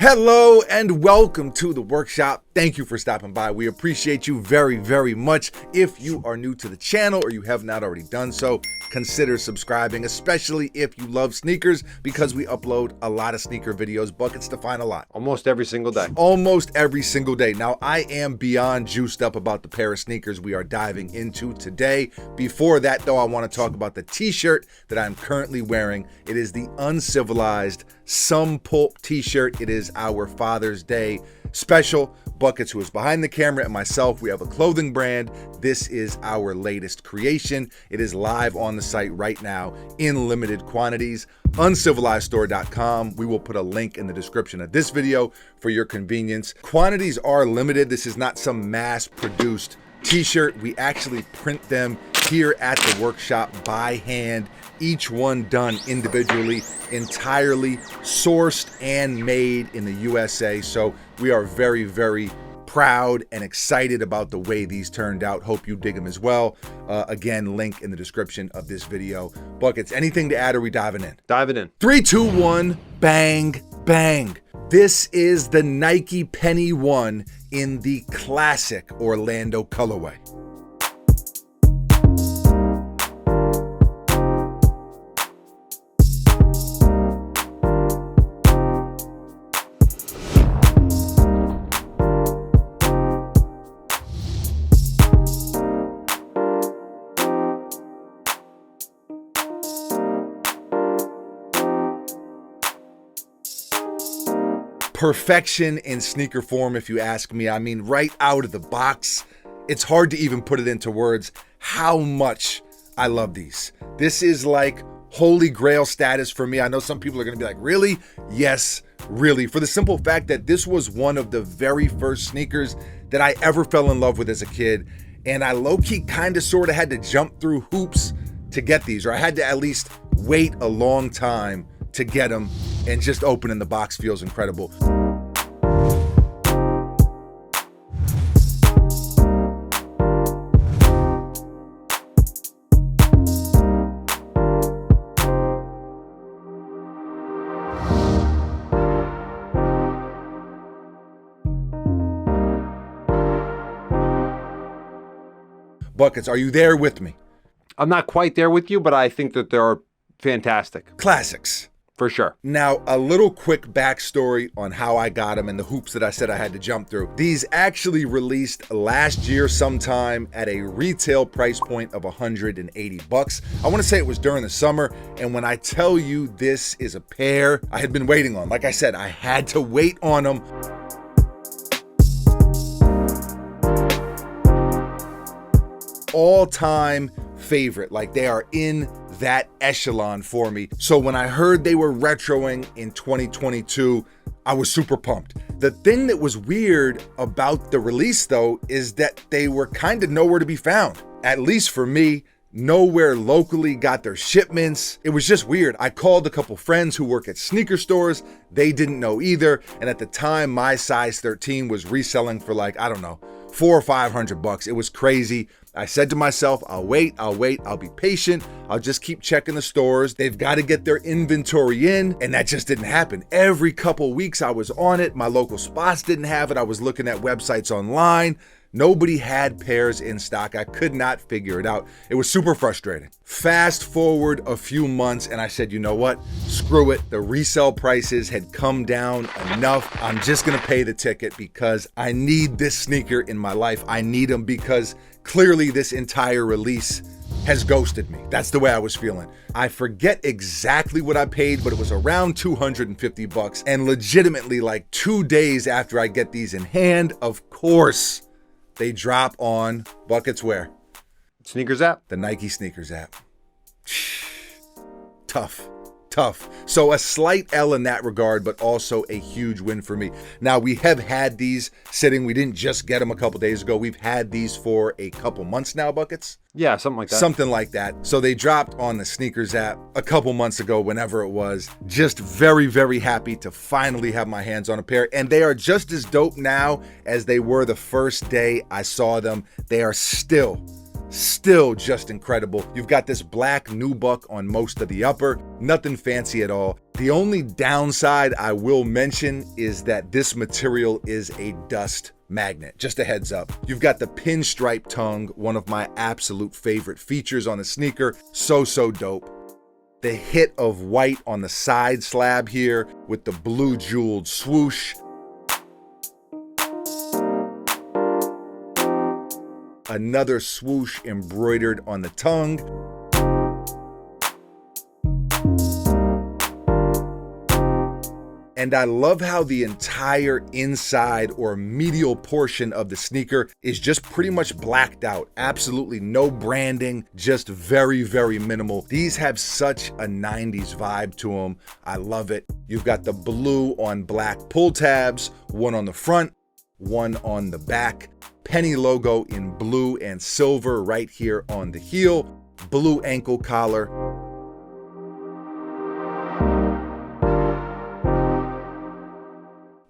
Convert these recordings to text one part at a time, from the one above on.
Hello and welcome to the workshop. Thank you for stopping by. We appreciate you very, very much. If you are new to the channel or you have not already done so, consider subscribing, especially if you love sneakers, because we upload a lot of sneaker videos, buckets to find a lot. Almost every single day. Almost every single day. Now, I am beyond juiced up about the pair of sneakers we are diving into today. Before that, though, I want to talk about the t-shirt that I'm currently wearing. It is the Uncivilized Some Pulp t-shirt. It is our Father's Day special. Buckets, who is behind the camera, and myself, we have a clothing brand. This is our latest creation. It is live on the site right now in limited quantities. Uncivilizedstore.com. We will put a link in the description of this video for your convenience. Quantities are limited. This is not some mass-produced t-shirt. We actually print them here at the workshop by hand, each one done individually, entirely sourced and made in the USA. So we are very, very proud and excited about the way these turned out. Hope you dig them as well. Again, link in the description of this video. Buckets, anything to add, or are we diving in? Diving in. 3, 2, 1, bang, bang. This is the Nike Penny One in the classic Orlando colorway. Perfection in sneaker form, if you ask me. I mean, right out of the box, it's hard to even put it into words how much I love these. This is like holy grail status for me. I know some people are gonna be like, really? Yes, really. For the simple fact that this was one of the very first sneakers that I ever fell in love with as a kid. And I low-key kind of sort of had to jump through hoops to get these, or I had to at least wait a long time to get them, and just opening the box feels incredible. Buckets, are you there with me? I'm not quite there with you, but I think that they're fantastic. Classics. For sure. Now, a little quick backstory on how I got them and the hoops that I said I had to jump through. These actually released last year sometime at a retail price point of 180 bucks. I want to say it was during the summer, and when I tell you this is a pair I had been waiting on, like I said, I had to wait on them. All-time favorite, like they are in that echelon for me. So when I heard they were retroing in 2022, I was super pumped. The thing that was weird about the release, though, is that they were kind of nowhere to be found. At least for me, nowhere locally got their shipments. It was just weird. I called a couple friends who work at sneaker stores. They didn't know either. And at the time, my size 13 was reselling for like, I don't know, $400 or $500. It was crazy. I said to myself, I'll wait, I'll be patient. I'll just keep checking the stores. They've got to get their inventory in, and that just didn't happen. Every couple weeks I was on it. My local spots didn't have it. I was looking at websites online. Nobody had pairs in stock. I could not figure it out. It was super frustrating. Fast forward a few months and I said, you know what? Screw it. The resale prices had come down enough. I'm just gonna pay the ticket because I need this sneaker in my life. I need them because clearly this entire release has ghosted me. That's the way I was feeling. I forget exactly what I paid, but it was around 250 bucks. And legitimately, like 2 days after I get these in hand, of course, they drop on Buckets where? Sneakers app? The Nike Sneakers app. Tough. So a slight L in that regard, but also a huge win for me. Now, we have had these sitting. We didn't just get them a couple days ago. We've had these for a couple months now, Buckets. Yeah, something like that. Something like that. So they dropped on the Sneakers app a couple months ago, whenever it was. Just very, very happy to finally have my hands on a pair. And they are just as dope now as they were the first day I saw them. They are still Still just incredible. You've got this black nubuck on most of the upper, nothing fancy at all. The only downside I will mention is that this material is a dust magnet. Just a heads up. You've got the pinstripe tongue, one of my absolute favorite features on the sneaker. So dope. The hit of white on the side slab here with the blue jeweled swoosh. Another swoosh embroidered on the tongue. And I love how the entire inside or medial portion of the sneaker is just pretty much blacked out. Absolutely no branding, just very minimal. These have such a 90s vibe to them. I love it. You've got the blue on black pull tabs, one on the front, one on the back. Penny logo in blue and silver right here on the heel. Blue ankle collar.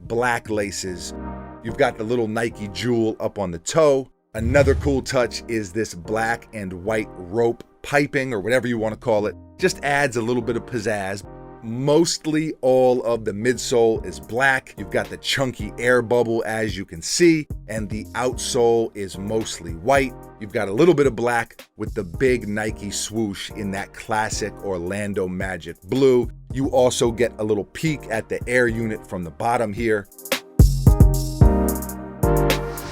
Black laces. You've got the little Nike jewel up on the toe. Another cool touch is this black and white rope piping, or whatever you want to call it. Just adds a little bit of pizzazz. Mostly all of the midsole is black. You've got the chunky air bubble, as you can see, and the outsole is mostly white. You've got a little bit of black with the big Nike swoosh in that classic Orlando Magic blue. You also get a little peek at the air unit from the bottom here.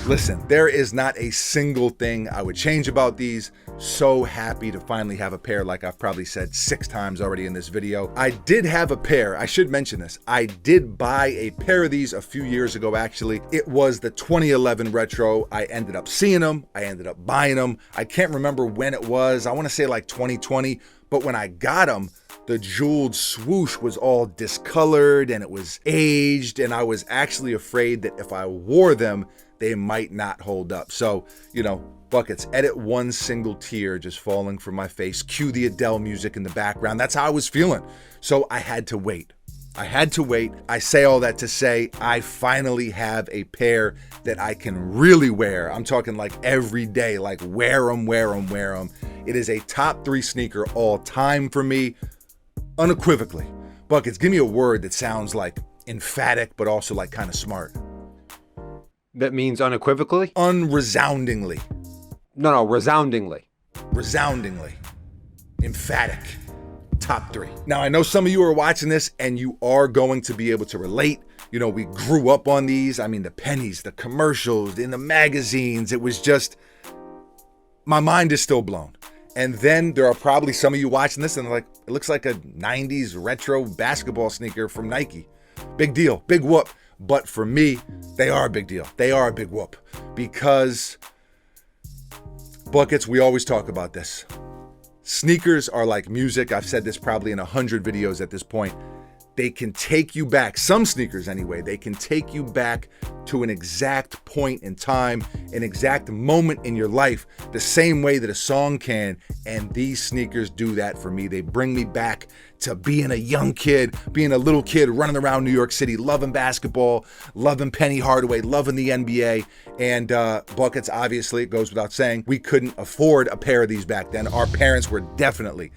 Listen, there is not a single thing I would change about these. So happy to finally have a pair, like I've probably said 6 times already in this video. I did have a pair, I should mention this. I did buy a pair of these a few years ago, actually. It was the 2011 retro. I ended up seeing them, I ended up buying them. I can't remember when it was. I wanna say like 2020, but when I got them, the jeweled swoosh was all discolored and it was aged, and I was actually afraid that if I wore them, they might not hold up. So, you know, buckets, edit one single tear just falling from my face, cue the Adele music in the background. That's how I was feeling. So I had to wait. I say all that to say I finally have a pair that I can really wear. I'm talking like every day, like wear them. It is a top 3 sneaker all time for me, unequivocally. Buckets, give me a word that sounds like emphatic, but also like kind of smart. That means unequivocally? Unresoundingly. No, resoundingly. Resoundingly. Emphatic. Top 3. Now, I know some of you are watching this and you are going to be able to relate. You know, we grew up on these. I mean, the pennies, the commercials, in the magazines. It was just, my mind is still blown. And then there are probably some of you watching this and they're like, it looks like a 90s retro basketball sneaker from Nike. Big deal, big whoop. But for me, they are a big deal. They are a big whoop because, buckets, we always talk about this. Sneakers are like music. I've said this probably in 100 videos at this point. They can take you back, some sneakers anyway, they can take you back to an exact point in time, an exact moment in your life, the same way that a song can, and these sneakers do that for me. They bring me back to being a young kid, being a little kid running around New York City, loving basketball, loving Penny Hardaway, loving the NBA, and buckets, obviously, it goes without saying, we couldn't afford a pair of these back then. Our parents were definitely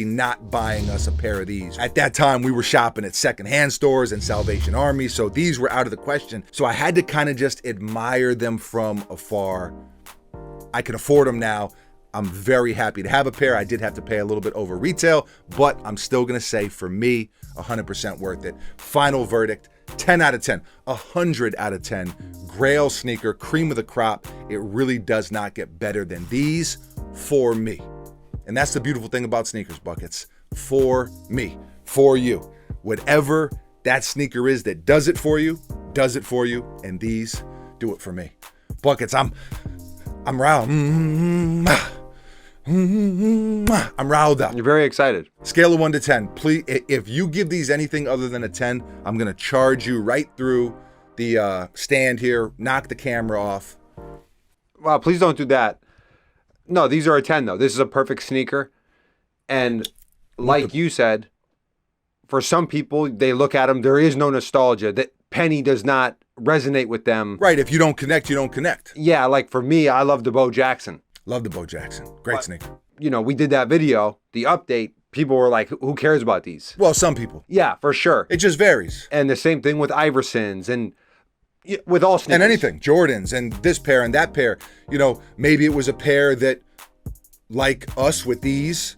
not buying us a pair of these. At that time, we were shopping at secondhand stores and Salvation Army, so these were out of the question. So I had to kind of just admire them from afar. I can afford them now. I'm very happy to have a pair. I did have to pay a little bit over retail, but I'm still gonna say, for me, 100% worth it. Final verdict, 10 out of 10, 100 out of 10. Grail sneaker, cream of the crop. It really does not get better than these for me. And that's the beautiful thing about sneakers, buckets. For me, for you. Whatever that sneaker is that does it for you, and these do it for me. Buckets, I'm riled. I'm riled up. You're very excited. Scale of 1 to 10. Please, if you give these anything other than a 10, I'm gonna charge you right through the stand here, knock the camera off. Well, please don't do that. No, these are a 10 though. This is a perfect sneaker. And like you said, for some people, they look at them, there is no nostalgia. That Penny does not resonate with them. Right, if you don't connect, you don't connect. Yeah, like for me, I love the Bo Jackson. Love the Bo Jackson. Great But- sneaker. You know, we did that video, the update. People were like, who cares about these? Well, some people. Yeah, for sure. It just varies. And the same thing with Iversons and with all sneakers. And anything. Jordans and this pair and that pair. You know, maybe it was a pair that, like us with these,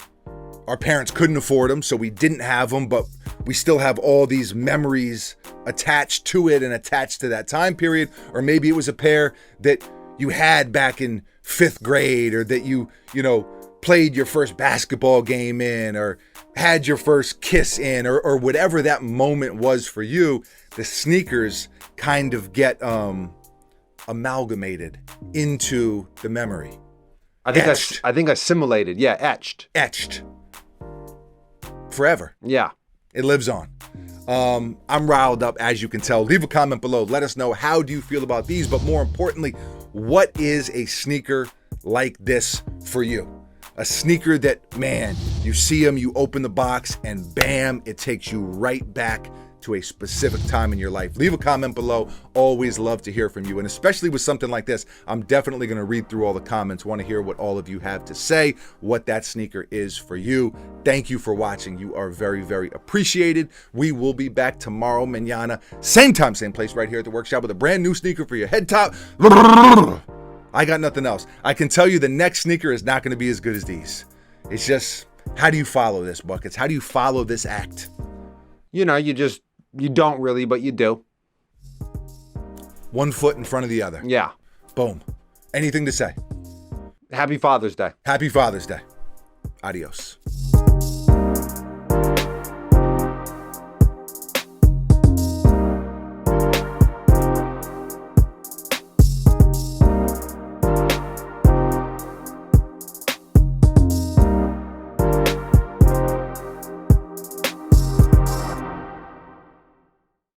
our parents couldn't afford them, so we didn't have them, but we still have all these memories attached to it and attached to that time period. Or maybe it was a pair that you had back in 5th grade, or that you played your first basketball game in, or had your first kiss in, or whatever that moment was for you. The sneakers kind of get amalgamated into the memory. Etched. I think assimilated. Yeah, Etched. Forever. Yeah. It lives on. I'm riled up, as you can tell. Leave a comment below. Let us know, how do you feel about these? But more importantly, what is a sneaker like this for you? A sneaker that, man, you see them, you open the box, and bam, it takes you right back to a specific time in your life. Leave a comment below. Always love to hear from you. And especially with something like this, I'm definitely going to read through all the comments. Want to hear what all of you have to say, what that sneaker is for you. Thank you for watching. You are very, very appreciated. We will be back tomorrow, mañana, same time, same place, right here at the workshop with a brand new sneaker for your head top. I got nothing else. I can tell you the next sneaker is not going to be as good as these. It's just, how do you follow this, Buckets? How do you follow this act? You know, you don't really, but you do. One foot in front of the other. Yeah. Boom. Anything to say? Happy Father's Day. Happy Father's Day. Adios.